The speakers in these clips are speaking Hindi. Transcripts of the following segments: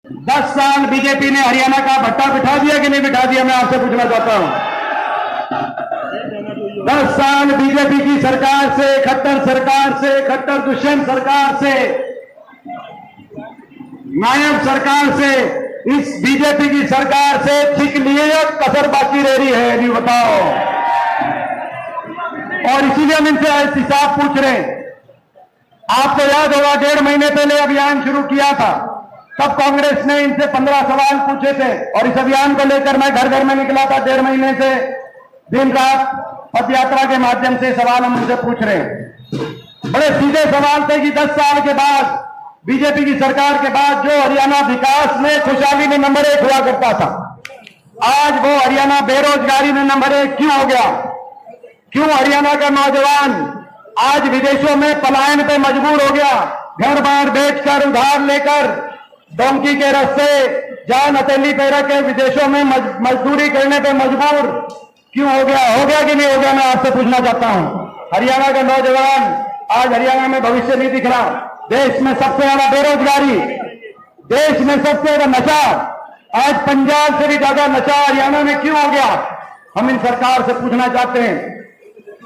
10 साल बीजेपी ने हरियाणा का भट्टा बिठा दिया कि नहीं बिठा दिया, मैं आपसे पूछना चाहता हूं। 10 साल बीजेपी की सरकार से, खट्टर सरकार से, खट्टर दुष्यंत सरकार से, नायब सरकार से, इस बीजेपी की सरकार से ठीक लिए या कसर बाकी रह रही है, नहीं बताओ। और इसीलिए हम इनसे हिसाब पूछ रहे हैं। आपको याद होगा 1.5 महीने पहले अभियान शुरू किया था, तब कांग्रेस ने इनसे 15 सवाल पूछे थे और इस अभियान को लेकर मैं घर घर में निकला था। 1.5 महीने से दिन रात पद यात्रा के माध्यम से सवाल हम उनसे पूछ रहे हैं। बड़े सीधे सवाल थे कि 10 साल के बाद, बीजेपी की सरकार के बाद, जो हरियाणा विकास में, खुशहाली में नंबर 1 हुआ करता था, आज वो हरियाणा बेरोजगारी में नंबर 1 क्यों हो गया? क्यों हरियाणा का नौजवान आज विदेशों में पलायन पे मजबूर हो गया? घर बार बेचकर, उधार लेकर, डोंकी के रास्ते, जान हथेली पे रख के विदेशों में मजदूरी करने पे मजबूर क्यों हो गया? हो गया कि नहीं हो गया, मैं आपसे पूछना चाहता हूं। हरियाणा का नौजवान आज हरियाणा में भविष्य नहीं दिख रहा। देश में सबसे ज्यादा बेरोजगारी, देश में सबसे ज्यादा नशा, आज पंजाब से भी ज्यादा नशा हरियाणा में क्यों हो गया? हम इन सरकार से पूछना चाहते हैं।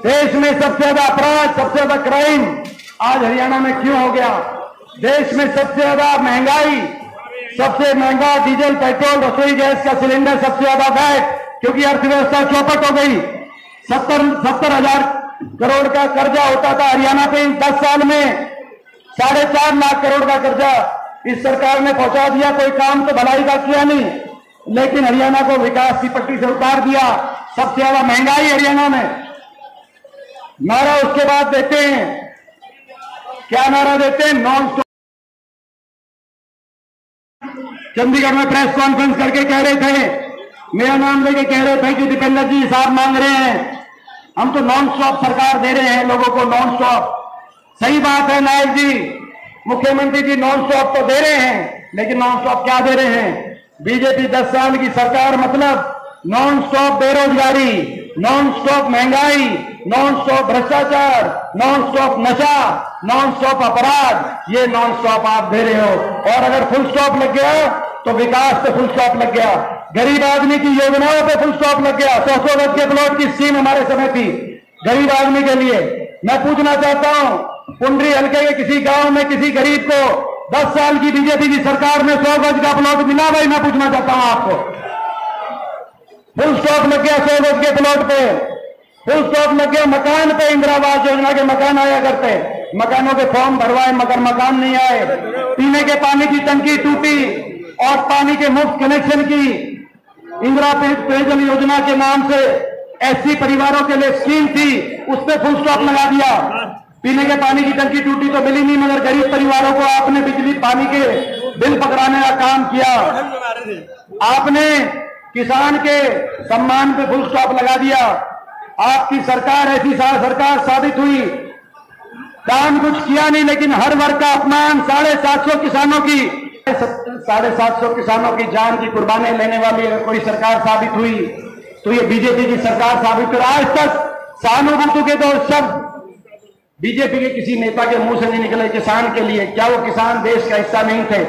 देश में सबसे ज्यादा अपराध, सबसे ज्यादा क्राइम आज हरियाणा में क्यों हो गया? देश में सबसे ज्यादा महंगाई, सबसे महंगा डीजल, पेट्रोल, रसोई गैस का सिलेंडर, सबसे ज्यादा वैट, क्योंकि अर्थव्यवस्था चौपट हो गई। 70,000 करोड़ का कर्जा होता था हरियाणा पे, 10 साल में 4.5 लाख करोड़ का कर्जा इस सरकार ने पहुंचा दिया। कोई काम तो भलाई का किया नहीं, लेकिन हरियाणा को विकास की पट्टी से उतार दिया। सबसे ज्यादा महंगाई हरियाणा में। नारा उसके बाद देते हैं, क्या नारा देते हैं? Non stop. चंडीगढ़ में प्रेस कॉन्फ्रेंस करके कह रहे थे, मेरा नाम लेके कह रहे थे कि दीपेंद्र जी हिसाब मांग रहे हैं, हम तो नॉन स्टॉप सरकार दे रहे हैं लोगों को, नॉन स्टॉप। सही बात है नायक जी, मुख्यमंत्री जी, नॉन स्टॉप तो दे रहे हैं, लेकिन नॉन स्टॉप क्या दे रहे हैं? बीजेपी 10 साल की सरकार मतलब नॉन स्टॉप बेरोजगारी, नॉन स्टॉप महंगाई, नॉन स्टॉप भ्रष्टाचार, नॉन स्टॉप नशा, नॉन स्टॉप अपराध, ये नॉन स्टॉप आप दे रहे हो। और अगर फुल स्टॉप लग गया तो विकास पे फुल स्टॉप लग गया, गरीब आदमी की योजनाओं पे फुल स्टॉप लग गया। 100 गज के प्लॉट की स्कीम हमारे समय थी गरीब आदमी के लिए। मैं पूछना चाहता हूं, पुंडरी हल्के के किसी गांव में किसी गरीब को 10 साल की बीजेपी की सरकार में 100 गज का प्लॉट मिला? भाई मैं पूछना चाहता हूं आपको। फुल स्टॉप लग गया 100 गज के प्लॉट पे, फुल स्टॉप लग गया मकान पे। इंदिरा आवास योजना के मकान आया करते, मकानों के फॉर्म भरवाए मगर मकान नहीं आए। पीने के पानी की टंकी टूटी और पानी के मुफ्त कनेक्शन की इंदिरा पेयजल योजना के नाम से एससी परिवारों के लिए स्कीम थी, उस पर फुल स्टॉप लगा दिया। पीने के पानी की टंकी टूटी तो मिली नहीं, मगर गरीब परिवारों को आपने बिजली पानी के बिल पकड़ाने का काम किया। आपने किसान के सम्मान पे फुल स्टॉप लगा दिया। आपकी सरकार ऐसी सरकार साबित हुई, काम कुछ किया नहीं, लेकिन हर वर्ग का अपमान, 750 किसानों की 750 किसानों की जान की कुर्बानी लेने वाली अगर कोई सरकार साबित हुई तो ये बीजेपी की सरकार साबित हुई। आज तक सहानुभूति के दो शब्द बीजेपी के किसी नेता के मुंह से नहीं निकले किसान के लिए। क्या वो किसान देश का हिस्सा नहीं थे?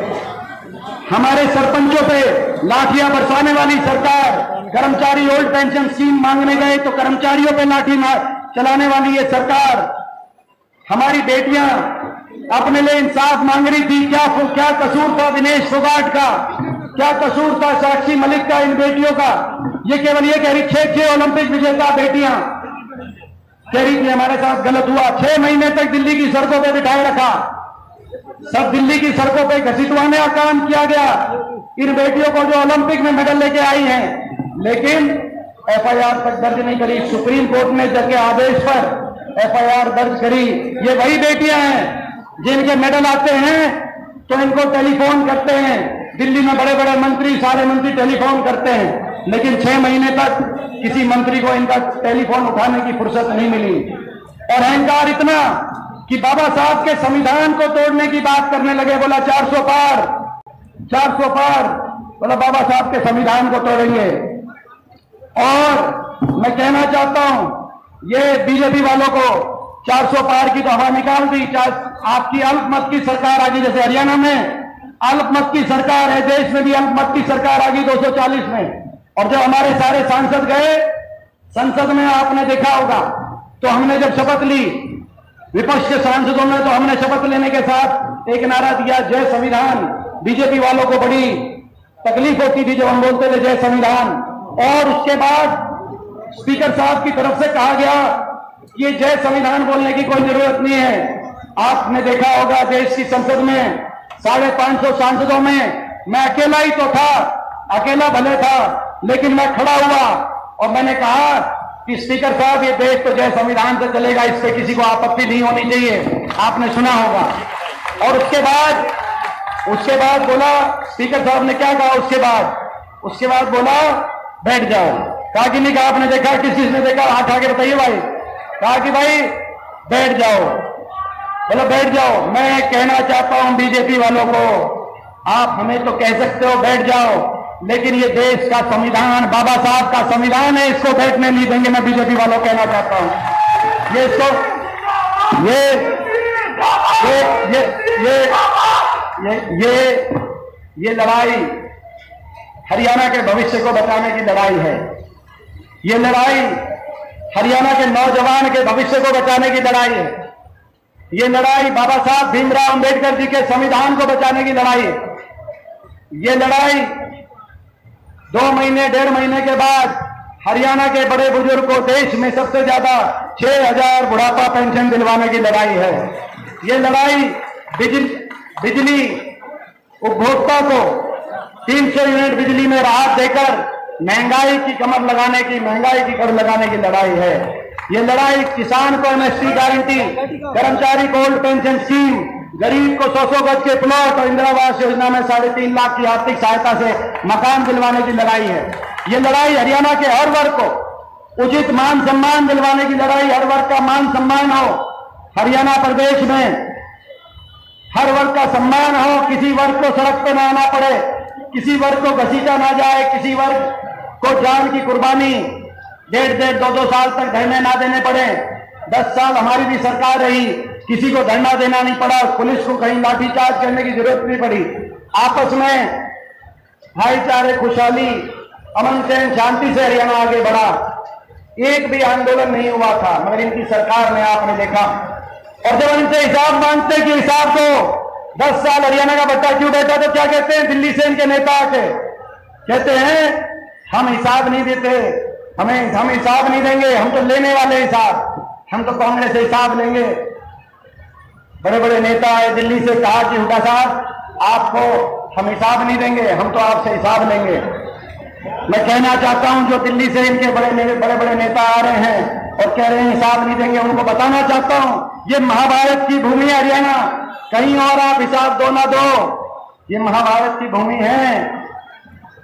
हमारे सरपंचों पे लाठियां बरसाने वाली सरकार, कर्मचारी ओल्ड पेंशन स्कीम मांगने गए तो कर्मचारियों पे लाठी चलाने वाली ये सरकार। हमारी बेटियां अपने लिए इंसाफ मांग रही थी, क्या कसूर था दिनेश फोगाट का, क्या कसूर था साक्षी मलिक का, इन बेटियों का? ये केवल ये कह रही 6 ओलंपिक विजेता बेटियां कह रही थी हमारे साथ गलत हुआ। 6 महीने तक दिल्ली की सड़कों पे बिठाए रखा, सब दिल्ली की सड़कों पे घसीटवाने का काम किया गया इन बेटियों को जो ओलंपिक में मेडल लेके आई हैं, लेकिन एफआईआर तक दर्ज नहीं करी। सुप्रीम कोर्ट ने जज के आदेश पर एफआईआर दर्ज करी। ये वही बेटियां हैं जिनके मेडल आते हैं तो इनको टेलीफोन करते हैं, दिल्ली में बड़े बड़े मंत्री, सारे मंत्री टेलीफोन करते हैं, लेकिन 6 महीने तक किसी मंत्री को इनका टेलीफोन उठाने की फुर्सत नहीं मिली। और अहंकार इतना कि बाबा साहब के संविधान को तोड़ने की बात करने लगे। बोला 400 पार, 400 पार, बोला बाबा साहब के संविधान को तोड़ेंगे। और मैं कहना चाहता हूं, ये बीजेपी वालों को 400 पार की तो हवा निकाल दी। आपकी अल्पमत की सरकार आ गई, जैसे हरियाणा में अल्पमत की सरकार है, देश में भी अल्पमत की सरकार आ गई 240 में। और जब हमारे सारे सांसद गए संसद में, आपने देखा होगा, तो हमने जब शपथ ली विपक्ष के सांसदों में, तो हमने शपथ लेने के साथ एक नारा दिया, जय संविधान। बीजेपी वालों को बड़ी तकलीफ होती थी जब हम बोलते थे जय संविधान। और उसके बाद स्पीकर साहब की तरफ से कहा गया कि ये जय संविधान बोलने की कोई जरूरत नहीं है। आपने देखा होगा देश की संसद में 550 सांसदों में मैं अकेला ही तो था, अकेला भले था, लेकिन मैं खड़ा हुआ और मैंने कहा कि स्पीकर साहब ये देश तो जय संविधान से चलेगा, इस पे किसी को आपत्ति नहीं होनी चाहिए। आपने सुना होगा। और उसके बाद बोला, स्पीकर साहब ने क्या कहा उसके बाद बोला बैठ जाओ। कहा कि नहीं कहा? आपने देखा, किसी ने देखा? हाथ आगे बताइए भाई। कहा कि भाई बैठ जाओ। बोला बैठ जाओ। मैं कहना चाहता हूं बीजेपी वालों को, आप हमें तो कह सकते हो बैठ जाओ, लेकिन ये देश का संविधान बाबा साहब का संविधान है, इसको बैठने नहीं देंगे। मैं बीजेपी वालों को कहना चाहता हूं ये इसको ये लड़ाई हरियाणा के भविष्य को बचाने की लड़ाई है। ये लड़ाई हरियाणा के नौजवान के भविष्य को बचाने की लड़ाई है। ये लड़ाई बाबा साहब भीमराव अंबेडकर जी के संविधान को बचाने की लड़ाई है। ये लड़ाई 2 महीने 1.5 महीने के बाद हरियाणा के बड़े बुजुर्ग को देश में सबसे ज्यादा 6000 बुढ़ापा पेंशन दिलवाने की लड़ाई है। ये लड़ाई बिजली उपभोक्ता को 300 यूनिट बिजली में राहत देकर महंगाई की कमर लगाने की, महंगाई की कर लगाने की लड़ाई है। ये लड़ाई किसान को एमएसपी गारंटी, कर्मचारी को ओल्ड पेंशन स्कीम, गरीब को 100 गज के प्लॉट और इंदिरा आवास योजना में 3.5 लाख की आर्थिक सहायता से मकान दिलवाने की लड़ाई है। ये लड़ाई हरियाणा के हर वर्ग को उचित मान सम्मान दिलवाने की लड़ाई, हर वर्ग का मान सम्मान हो हरियाणा प्रदेश में, हर वर्ग का सम्मान हो, किसी वर्ग को सड़क पर न आना पड़े, किसी वर्ग को घसीटा ना जाए, किसी वर्ग को जान की कुर्बानी 1.5 2 साल तक धरने ना देने पड़े। 10 साल हमारी भी सरकार रही, किसी को धरना देना नहीं पड़ा, पुलिस को कहीं लाठीचार्ज करने की जरूरत नहीं पड़ी। आपस में भाईचारे, खुशहाली, अमन चैन, शांति से हरियाणा आगे बढ़ा। एक भी आंदोलन नहीं हुआ था, मगर इनकी सरकार में आपने देखा। और जब इनसे हिसाब मांगते कि हिसाब को 10 साल हरियाणा का बच्चा क्यों बैठा, तो क्या कहते हैं दिल्ली से इनके नेता आके कहते हैं हम हिसाब नहीं देते, हम हिसाब नहीं देंगे, हम तो लेने वाले हिसाब, हम तो कांग्रेस से हिसाब लेंगे। बड़े बड़े नेता आए दिल्ली से, कहा कि हुड्डा साहब आपको हम हिसाब नहीं देंगे, हम तो आपसे हिसाब लेंगे। मैं कहना चाहता हूं जो दिल्ली से इनके बड़े बड़े नेता आ रहे हैं और कह रहे हैं हिसाब नहीं देंगे, उनको बताना चाहता हूं ये महाभारत की भूमि है हरियाणा, कहीं और आप हिसाब दो ना दो, ये महाभारत की भूमि है।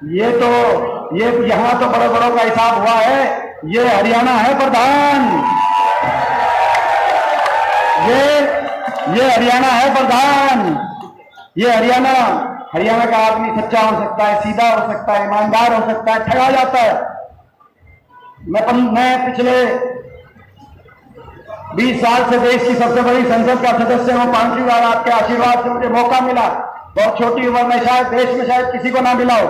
ये यहां तो बड़े बड़ों का हिसाब हुआ है, ये हरियाणा है प्रधान, ये हरियाणा है प्रधान। ये हरियाणा का आदमी सच्चा हो सकता है, सीधा हो सकता है, ईमानदार हो सकता है, ठगा जाता है। मैं पिछले 20 साल से देश की सबसे बड़ी संसद का सदस्य हूं। 5वीं बार आपके आशीर्वाद से मुझे मौका मिला। बहुत छोटी उम्र में शायद देश में शायद किसी को ना मिला हो।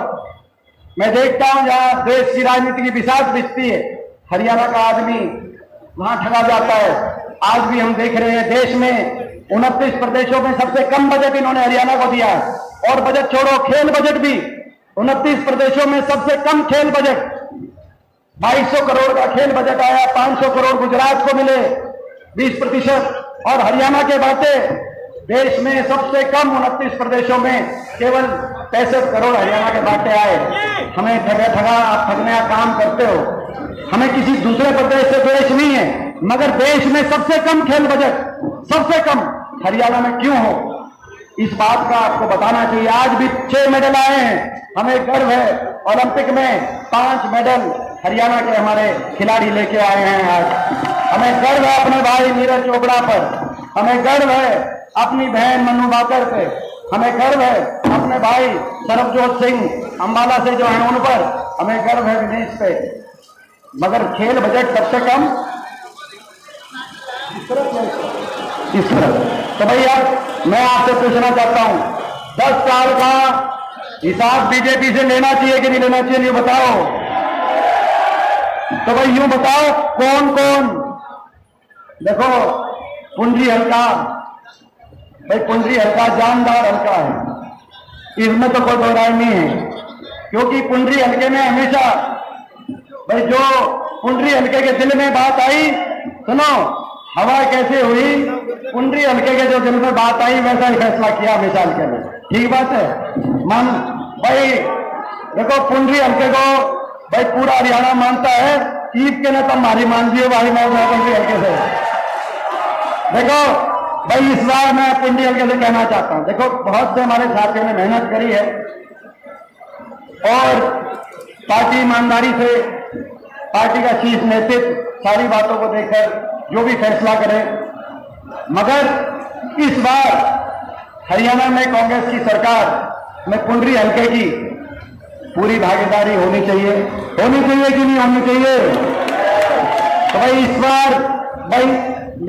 मैं देखता हूं जहां देश की राजनीति की बिसात बिछती है, हरियाणा का आदमी वहां ठगा जाता है। आज भी हम देख रहे हैं देश में 29 प्रदेशों में सबसे कम बजट इन्होंने हरियाणा को दिया है। और बजट छोड़ो, खेल बजट भी 29 प्रदेशों में सबसे कम खेल बजट, 2200 करोड़ का खेल बजट आया। 500 करोड़ गुजरात को मिले, 20%। और हरियाणा के बाटे देश में सबसे कम 29 प्रदेशों में केवल 65 करोड़ हरियाणा के बाटे आए। हमें ठगा आप ठगने का काम करते हो। हमें किसी दूसरे प्रदेश से द्वेष नहीं है, मगर देश में सबसे कम खेल बजट सबसे कम हरियाणा में क्यों हो, इस बात का आपको बताना चाहिए। आज भी 6 मेडल आए हैं, हमें गर्व है। ओलंपिक में 5 मेडल हरियाणा के हमारे खिलाड़ी लेके आए हैं। आज हमें गर्व है अपने भाई नीरज चोपड़ा पर, हमें गर्व है अपनी बहन मनु भाकर पे, हमें गर्व है अपने भाई सरबजोत सिंह अंबाला से जो है उन पर, हमें गर्व है विनेश पे। मगर खेल बजट सबसे कम इस तरफ। तो भैया मैं आपसे पूछना चाहता हूं 10 साल का हिसाब बीजेपी से लेना चाहिए कि नहीं लेना चाहिए, ये बताओ। तो भाई यूं बताओ कौन कौन। देखो पुंडरी हल्का, भाई पुंडरी हल्का जानदार हल्का है, इसमें तो कोई दो राय नहीं है। क्योंकि पुंडरी हल्के में हमेशा भाई जो पुंडरी हल्के के दिल में बात आई, सुनो हवा कैसे हुई, पुंडरी हल्के के जो दिल में बात आई वैसा ही फैसला किया हमेशा हल्के में। ठीक बात है। मान भाई देखो पुंडरी हल्के को भाई पूरा हरियाणा मानता है, ईद के ने तो हमारी मान दी भाई मैं पुंडरी हल्के से। देखो भाई इस बार मैं पुंडरी हल्के से कहना चाहता हूं, देखो बहुत से हमारे साथियों ने मेहनत करी है और पार्टी ईमानदारी से, पार्टी का शीर्ष नेतृत्व सारी बातों को देखकर जो भी फैसला करे, मगर इस बार हरियाणा में कांग्रेस की सरकार में पुंडरी हल्के की पूरी भागीदारी होनी चाहिए कि नहीं होनी चाहिए। तो भाई इस बार भाई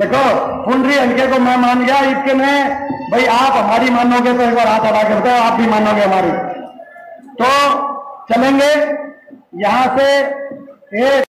देखो पुंडरी हल्के को मैं मान गया, इसके में भाई आप हमारी मानोगे तो एक बार हाथ हटा के बताओ आप भी मानोगे हमारी, तो चलेंगे यहां से एक